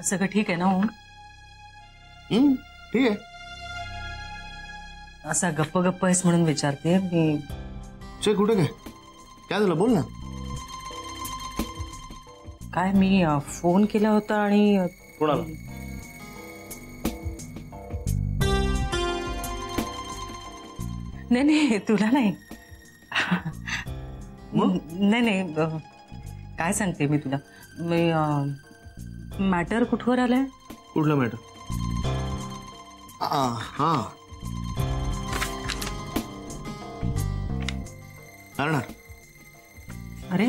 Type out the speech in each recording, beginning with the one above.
सगळं ठीक आहे ना ओम? ठीक आहे. असा गप्प गप्प आहेस म्हणून विचारते मी. कुठे काय झालं बोल ना. काय मी फोन केला होता आणि कोणाला? नाही तुला नाही. नाही काय सांगते मी तुला. मी मॅटर कुठवर आलाय? कुठलं मॅटर? हा हरणार. अरे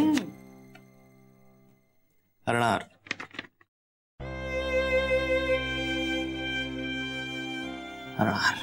हरणार. हरणार.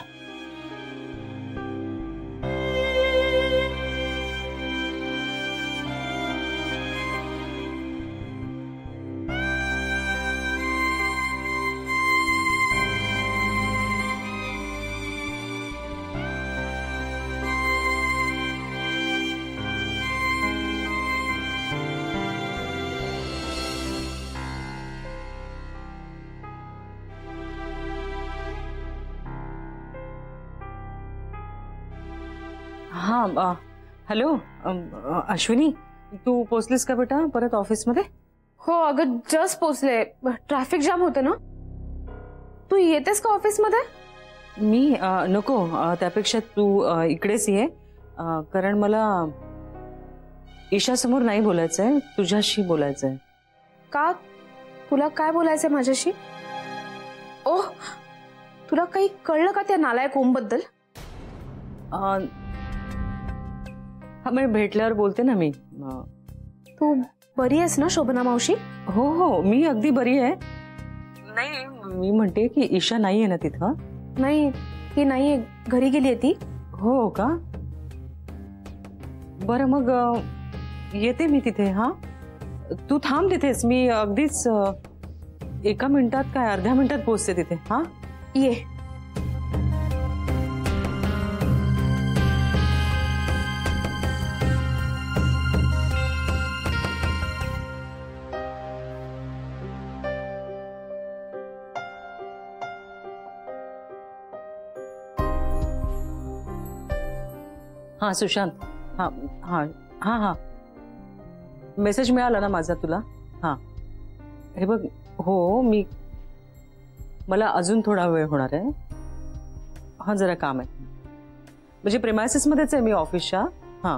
हाँ हॅलो अश्विनी, तू पोचलीस का बेटा परत ऑफिस मध्ये? हो अगं जस्ट पोचले. ट्रॅफिक जाम होतं ना. तू येतेस का ऑफिस मध्ये? मी नको, त्यापेक्षा तू इकडेच ये, कारण मला ईशा समोर नाही बोलायचंय, तुझ्याशी बोलायचंय. का? तुला काय बोलायचंय माझ्याशी? ओह, तुला काही कळलं का त्या नालायक ओम बद्दल? हा मी भेटल्यावर बोलते ना मी. तू बरी आहेस ना शोभना मावशी? हो हो मी अगदी बरी आहे. नाही मी म्हणते की ईशा नाही आहे ना तिथं? नाही ती नाहीये, घरी गेली आहे ती. हो का? बरं मग येते मी तिथे. हा तू थांब तिथेच, मी अगदीच एका मिनिटात काय अर्ध्या मिनिटात पोहोचते तिथे. हा ये. हाँ सुशांत. हाँ हाँ हाँ हाँ मेसेज मिळाला ना माझा तुला? हाँ हे बघ, हो मी मला अजून थोडा वेळ होणार आहे. हाँ जरा काम आहे, म्हणजे प्रेमायसिस मध्येच आहे मी ऑफिसच्या. हाँ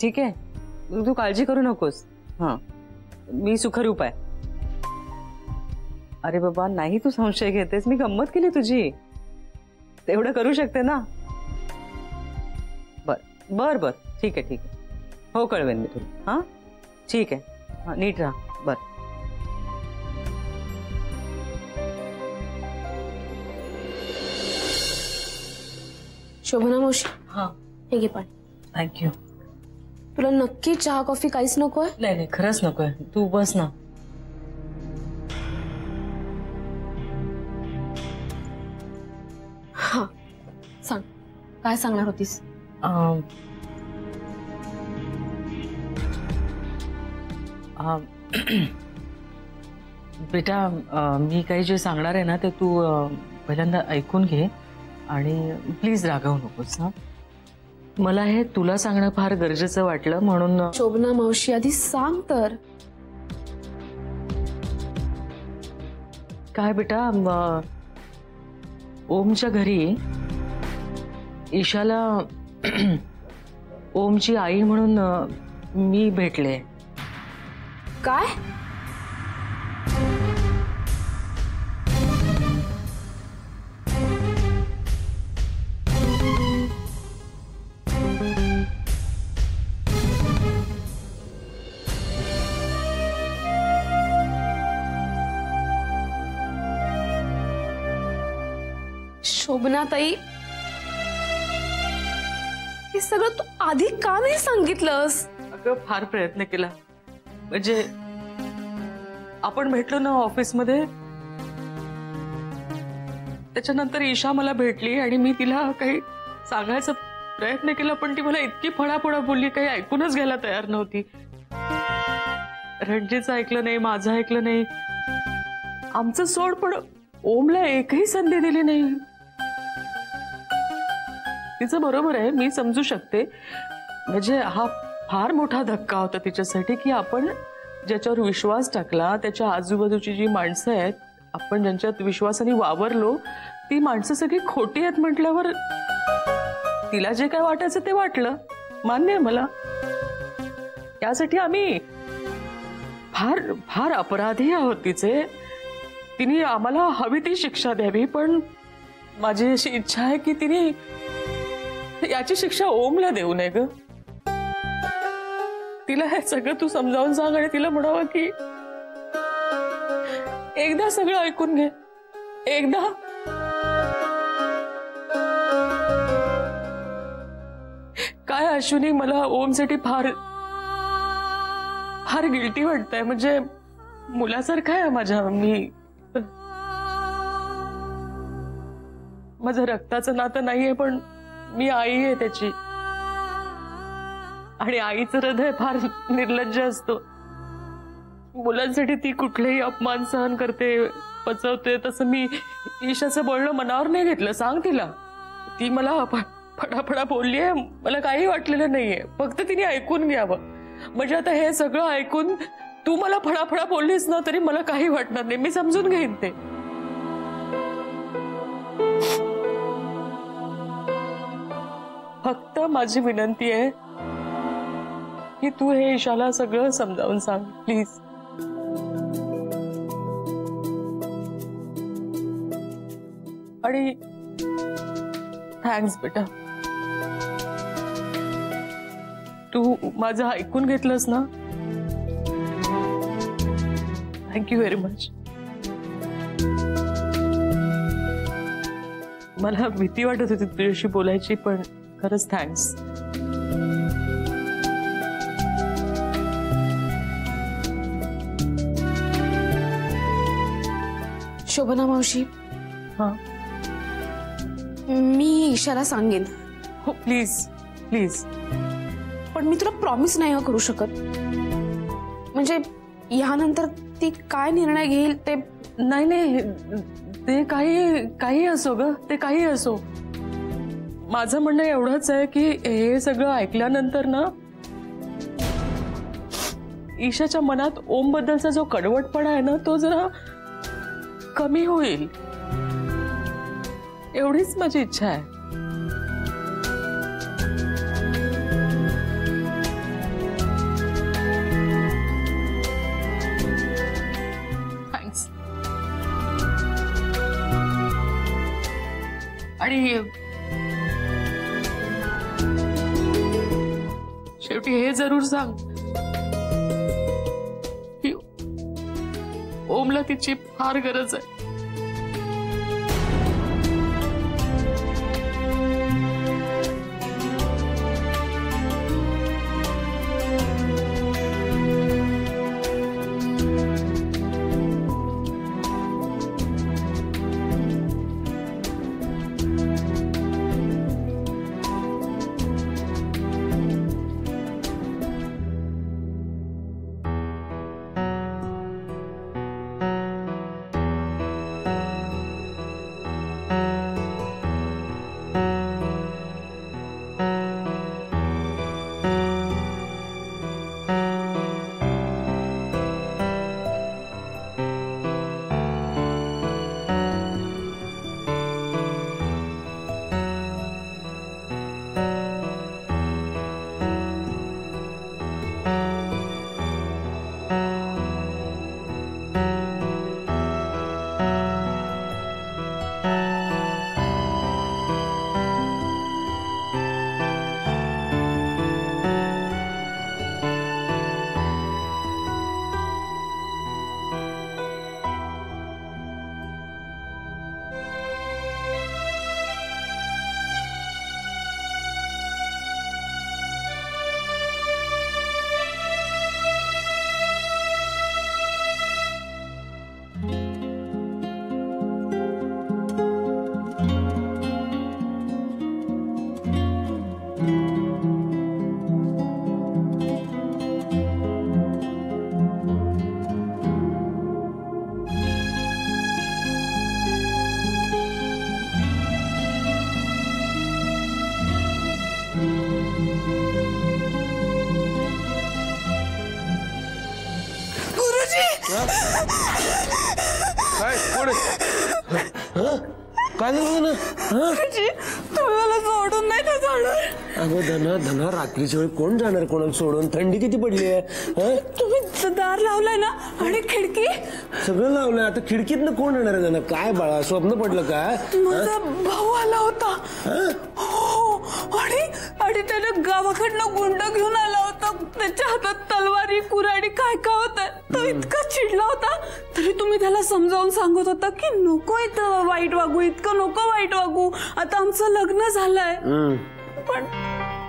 ठीक आहे, तू काळजी करू नकोस. हाँ मी सुखरूप आहे. अरे बाबा नाही तू संशय घेतेस, मी गंमत केली तुझी, तेवढं करू शकते ना. बर बर ठीक आहे ठीक आहे. हो कळवेन मी तुला. हाँ ठीक आहे. हाँ नीट राहा. बर शोभना मावशी. हाँ हे घे पाणी. थँक्यू. तुला नक्की चहा कॉफी काहीच नकोय? नाही नाही खरंच नकोय, तू बस ना. हा सांग, काय सांगणार होतीस? बेटा मी काही जे सांगणार आहे ना ते तू पहिल्यांदा ऐकून घे आणि प्लीज रागवू नकोस. ना मला हे तुला सांगणं फार गरजेचं वाटलं म्हणून. शोभना मावशी आधी सांग तर. काय बेटा, ओमच्या घरी ईशाला ओमची आई म्हणून मी भेटले. काय? शोभना ताई, हे सगळं तू आधी का नाही सांगितलंस? अगं फार प्रयत्न केला, म्हणजे आपण भेटलो ना ऑफिस मध्ये, त्याच्यानंतर ईशा मला भेटली आणि मी तिला काही सांगायचा प्रयत्न केला, पण ती मला इतकी फडाफडा बोलली, काही ऐकूनच घ्यायला तयार नव्हती. रणजीतचं ऐकलं नाही, माझं ऐकलं नाही. आमचं सोड, पण ओमला एकही संधी दिली नाही. तिचं बरोबर आहे, मी समजू शकते. म्हणजे हा फार मोठा धक्का होता तिच्यासाठी की आपण ज्याच्यावर विश्वास टाकला, त्याच्या आजूबाजूची जी माणसं आहेत, आपण ज्यांच्यात विश्वासाने वावरलो, ती माणसं सगळी खोटी आहेत म्हटल्यावर तिला जे काय वाटायचं ते वाटलं. मान्य आहे मला. यासाठी आम्ही फार फार अपराधी आहोत तिचे. तिने आम्हाला हवी ती शिक्षा द्यावी, पण माझी अशी इच्छा आहे की तिने याची शिक्षा ओमला देऊ नये ग. तिला हे सगळं तू समजावून सांग आणि तिला म्हणावं की एकदा सगळं ऐकून घे. एकदा. काय अश्विनी, मला ओमसाठी फार फार गिल्टी वाटतंय. म्हणजे मुलासारखं आहे माझ्या. माझं रक्ताचं नातं नाहीये, पण मी आई आहे त्याची. आणि आईचं हृदय फार निर्लज्ज असतो. मुलांसाठी ती कुठलेही अपमान सहन करते, पचवते. तसं मी ईशाचं बोलणं मनावर नाही घेतलं. सांग तिला. ती मला फडाफडा बोललीये, मला काही वाटलेलं नाहीये. फक्त तिने ऐकून घ्यावं. म्हणजे आता हे सगळं ऐकून तू मला फडाफडा बोललीस ना तरी मला काही वाटणार नाही. मी समजून घेईन ते. फक्त माझी विनंती आहे की तू हे ईशाला सगळं समजावून सांग प्लीज. आणि थँक्स बेटा, तू माझं ऐकून घेतलंस ना. Thank you very much. मला भीती वाटत होती तुझ्याशी बोलायची, पण खरंच थँक्स. शोभना मावशी, हा, मी ईशाला सांगेन. हो प्लीज प्लीज. पण मी तुला प्रॉमिस नाही करू शकत. म्हणजे यानंतर ती काय निर्णय घेईल ते. नाही नाही, ते काही असो ग, ते काही असो. माझं म्हणणं एवढंच आहे की हे सगळं ऐकल्यानंतर ना ईशाच्या मनात ओम बद्दलचा जो कडवटपणा आहे ना तो जरा कमी होईल, एवढीच माझी इच्छा आहे. थँक्स. आणि शेवटी हे जरूर सांग की ओमला तिची फार गरज आहे. काय कोण काय झालं ना? तुम्ही मला सोडून नाही का जाणार? अगं धना धना, रात्रीच्या वेळी कोण जाणार कोणाला सोडून? थंडी किती पडली आहे. तुम्ही दार लावलाय ना आणि खिडकी सगळं लावलंय. आता खिडकीतनं कोण येणार आहे? धना काय बाळा, स्वप्न पडलं का? माझा भाऊ आला होता. हो, आणि त्याने गावाकडनं गुंड घेऊन आला होता. त्याच्या हातात तलवारी कुऱ्हाडी काय काय होत. तो इतका चिडला होता, तरी तुम्ही त्याला समजावून सांगत होता की नको इथं वाईट वागू, इतकं नको वाईट वागू, आता आमचं लग्न झालंय. पण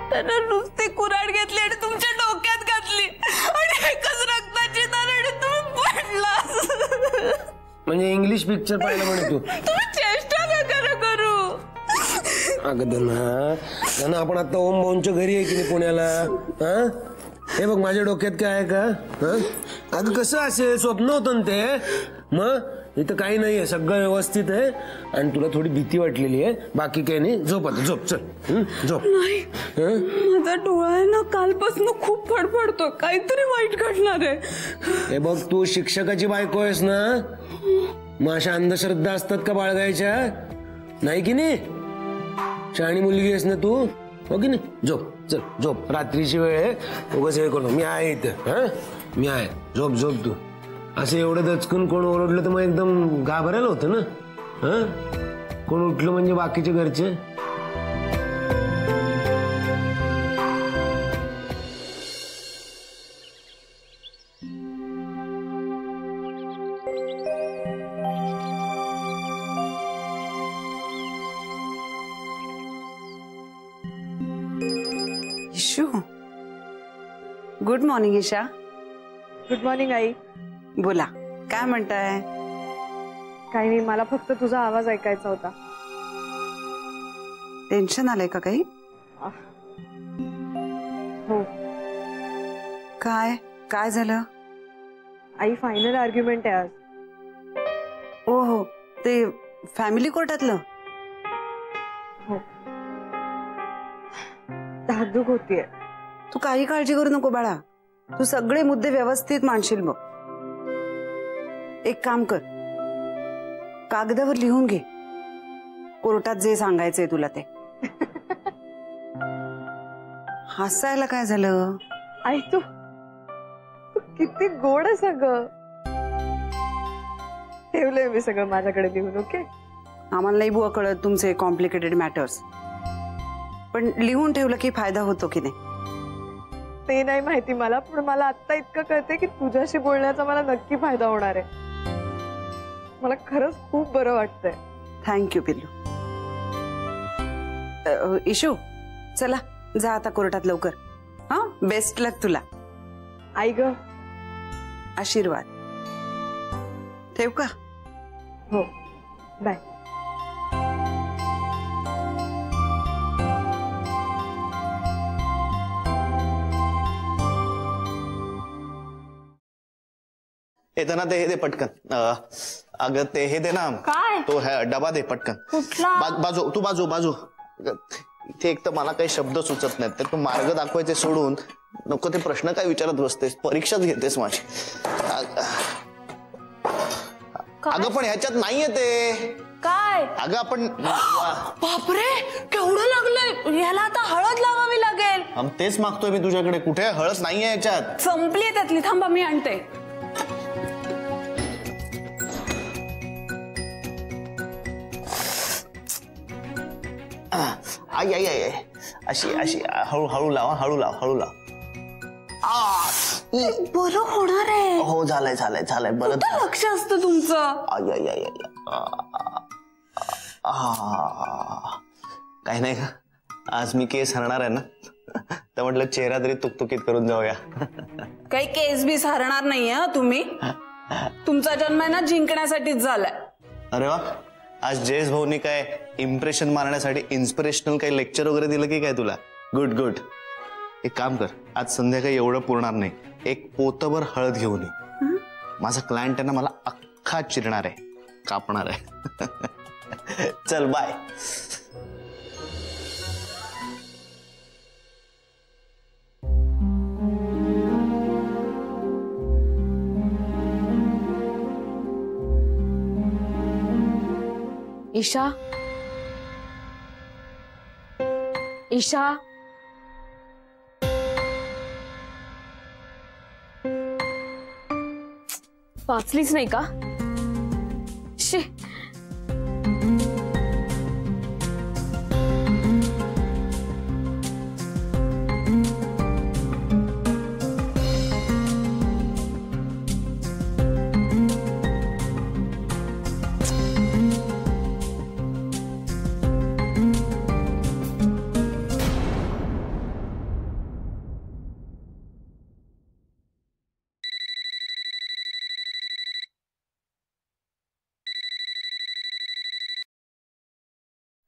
त्याने नुसती कुऱ्हाड घेतली आणि तुमच्या डोक्यात घातली आणि एकच रक्ताची धार आणि तुम्ही पडला. म्हणजे इंग्लिश पिक्चर पाहिलं म्हणे तू? तुम्ही चेष्टा नका करू. अगं धना धना, आपण आता ओम भाऊंच्या घरी आहे की नाही पुण्याला? हे बघ माझ्या डोक्यात काय आहे का? अगं कसं असेल, स्वप्न होतं ना ते. मग इथं काही नाहीये, सगळं व्यवस्थित आहे. आणि तुला थोडी भीती वाटलेली आहे, बाकी काही नाही. झोप आता, झोप. चल झोप. नाही, माझा डोळा आहे ना कालपासून खूप फडफडतो, काहीतरी वाईट घडणार आहे. हे बघ, तू शिक्षकाची बायको आहेस ना, मग अशा अंधश्रद्धा असतात का बाळगायच्या? नाही की नाही? शहाणी मुलगी आहेस ना तू, हो की नाही? झोप, चल झोप. रात्रीची वेळ आहे, उगाच हे करतो. मी आहे इथं, मी आहे. झोप झोप तू. असं एवढं दचकून कोण ओरडलं तर मग एकदम घाबरायला होतं ना. कोण उठलं म्हणजे बाकीचे घरचे. Ishu, good morning Isha. Good morning आई. बोला, काय म्हणताय? काही नाही, मला फक्त तुझा आवाज ऐकायचा होता. टेन्शन आलंय का काही? हो. काय काय झालं? आई, फायनल आर्ग्युमेंट आहे आज. ओ हो, ते फॅमिली कोर्टातलं. हो, धाकधूक होतीये. तू काही काळजी करू नको बाळा, तू सगळे मुद्दे व्यवस्थित मांडशील बघ. एक काम कर, कागदावर लिहून घे कोर्टात जे सांगायचंय तुला ते. हसायला काय झालं? आई, तू किती गोड आहे सगळं. ठेवलंय मी सगळं माझ्याकडे लिहून. ओके, आम्हाला नाही बुवा कळत तुमचे कॉम्प्लिकेटेड मॅटर्स, पण लिहून ठेवलं की फायदा होतो की नाही ते नाही माहिती मला, पण मला आता इतकं कळते की तुझ्याशी बोलण्याचा मला नक्की फायदा होणार आहे. मला खरंच खूप बरं वाटतंय. थँक्यू पिल्लू. इशू, चला जा आता कोर्टात लवकर. हा, बेस्ट लक तुला. आई ग, आशीर्वाद. ठेव का? हो, बाय. येताना ते हे दे पटकन. अगं ते हे दे ना. काय? तो डबा दे पटकन. कुठला? बाजू, तू बाजू. इथे एक तर मला काही शब्द सुचत नाहीत, तर तू मार्ग दाखवायचे सोडून नको ते प्रश्न काय विचारत बसतेस, परीक्षाच घेतेस माझी. अगं पण ह्याच्यात नाहीये ते. काय? अगं आपण बापरे, केवढं लागलंय याला, आता हळद लावावी लागेल. तेच मागतोय मी तुझ्याकडे. कुठे हळद नाहीये याच्यात. संपली त्यातली, थांबा मी आणते. आई आई आई अशी अशी हळू लाव. बरं होणार आहे. हो, झालंय बरं. लक्ष असतं तुमचं. आई आई आई काही नाही का, आज मी केस हरणार आहे ना, तर म्हटलं चेहरा तरी तुकतुकीत करून जाऊया. काही केस बीस हरणार नाहीये तुम्ही. तुमचा जन्म आहे ना जिंकण्यासाठीच झालाय. अरे वा, आज जयेश भाऊनी काय इम्प्रेशन मारण्यासाठी इन्स्पिरेशनल काही लेक्चर वगैरे दिलं की काय तुला? गुड. एक काम कर, आज संध्याकाळी एवढं पुरणार नाही, एक पोतभर हळद घेऊन ये. माझा क्लायंट आहे ना, मला अख्खा चिरणार आहे, कापणार आहे. चल बाय. ईशा, ईशा, वाचलीच नाही का? शी.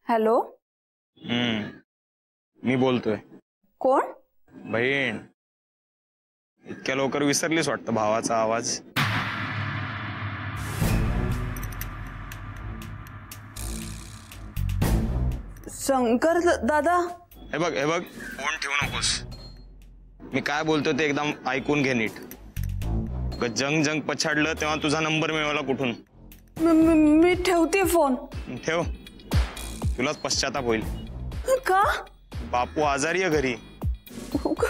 हॅलो, मी बोलतोय. कोण? बहीण, इतक्या लवकर विसरलीस वाटतं भावाचा आवाज. शंकर दादा. हे बघ फोन ठेवू नकोस. मी काय बोलतोय ते एकदम ऐकून घे नीट. जंग पछाडलं तेव्हा तुझा नंबर मिळवला कुठून? मी ठेवते फोन. ठेव, तुलाच पश्चाताप होईल. का? बापू आजारी आहे घरी.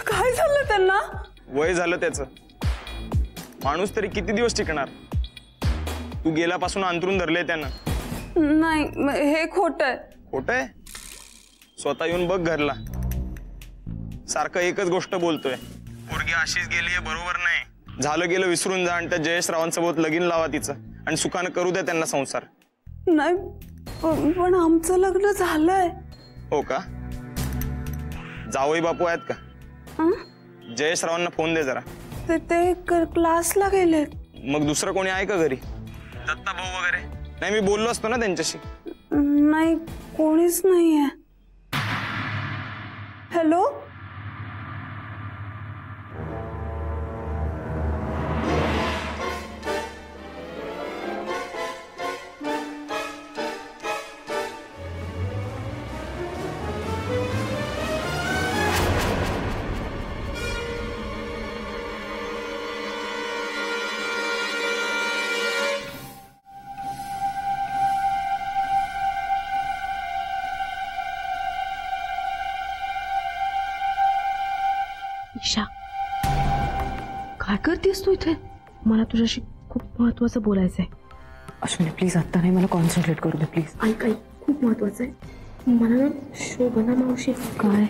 काय झालं त्यांना? वय झालं त्याचं. माणूस तरी किती दिवस टिकणार? तू गेल्यापासून अंतरून धरले त्यानं. नाही, हे खोट आहे. खोट आहे? स्वतः येऊन बघ घरला. सारखं एकच गोष्ट बोलतोय, पोरगी अशीच गेलीये, बरोबर नाही. झालं गेलं विसरून जा आणि त्या जयेश रावांसोबत लगीन लावा तिचं आणि सुखानं करू द्या त्यांना संसार. नाही, पण आमचं लग्न झालंय. हो का? जावई बापू आहेत का? जयेश रावांना फोन दे जरा. ते क्लासला गेले. मग दुसरं कोणी आहे का घरी? दत्ता भाऊ वगैरे? नाही, मी बोललो असतो ना त्यांच्याशी. नाही, कोणीच नाहीये. हॅलो, ईशा, काय करतेस तू इथे? मला तुझ्याशी खूप महत्वाचं बोलायचंय. अश्विनी प्लीज आत्ता नाही, मला कॉन्सन्ट्रेट करू दे प्लीज. ऐक, खूप महत्वाचं आहे. मला ना शोभना मावशी. काय?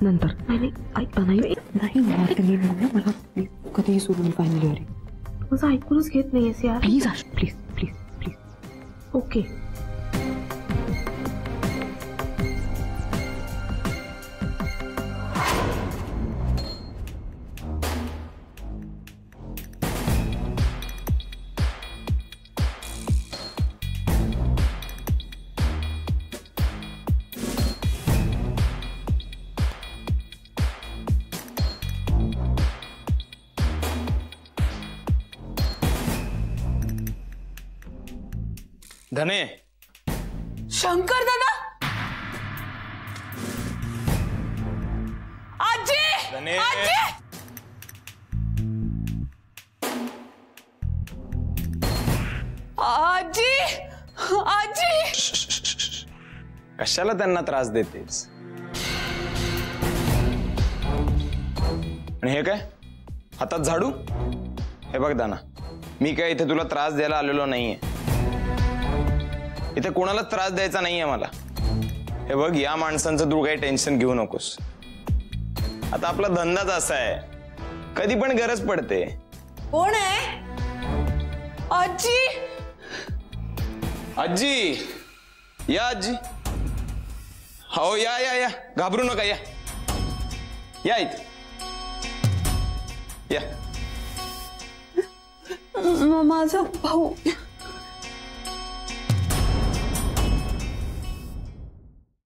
नंतर नाही ऐक नाही मला कधीही सोडून फायनली. अरे माझं ऐकूनच घेत नाहीयेस यार. Please please please please. Okay. धने. शंकर दादा. आजी, धने. आजी. आजी, आजी. कशाला त्यांना त्रास देतेस? आणि हे काय हातात झाडू? हे बघ दाना, मी काय इथे तुला त्रास द्यायला आलेलो नाहीये. इथे कोणाला त्रास द्यायचा नाहीये मला. हे बघ, या माणसांचं तू काही टेन्शन घेऊ नकोस. आता आपला धंदाच असा आहे, कधी पण गरज पडते. कोण आहे? आजी. आजी, या आजी. हो या या या, घाबरू नका, या या इथे या. माझा भाऊ.